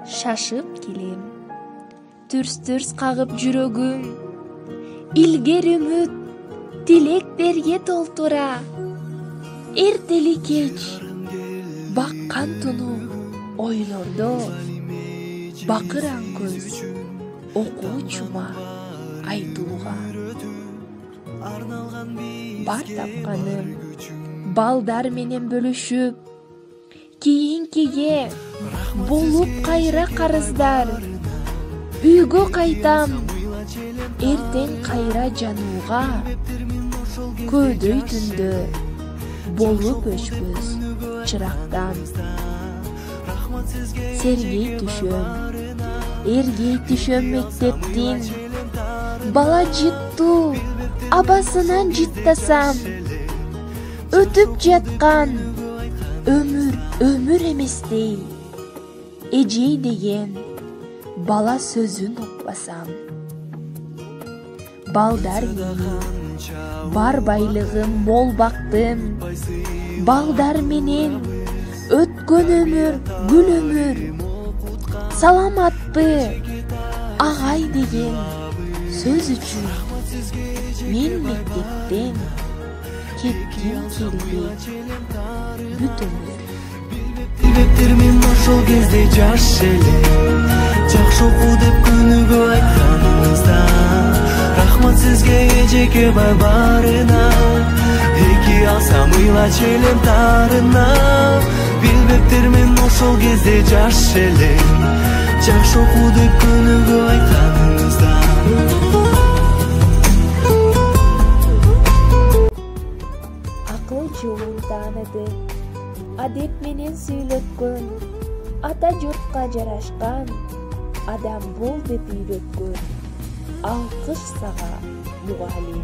шашып килем. Түрс-түрс кагып жүрөгүм, илгер үмүт тилектерге толтура. Эртели кеч баккан туну ойлордо, бакыран көз окуучума айтууга. Бар тапканым балдар менен бөлүшүп, кийинкиге болуп кайра карыздар. Үйгө кайтам, эртең кайра жанууга, көөдөй түндө болуп өчпөс чырактан. Сергей түшөм мектептин, бала жыттуу абасынан жыттасам, өтүп жаткан өмүр эместей, эжей деген бала сөзүн укпасам. Балдар менен бар байлыгым мол бактым, балдар менен өткөн өмүр гүл өмүр. Саламатпы агай деген сөз үчүн мен мектептен кетким келбей бүт өмүр. Билбептермин ошол кезде жаш эле, жакшы окуу деп күнүгө айтканыңызда. Рахмат сизге эжеке барына, эки алсам ыйлач элем тарына. Билбептермин ошол кезде жаш эле, жакшы окуу деп күнүгө айтканыңызда. Акыл жолун тааныды, адеп менен сүйлөткөн, ата журтка жарашкан адам бол деп үйрөткөн. Алкыш сага мугалим.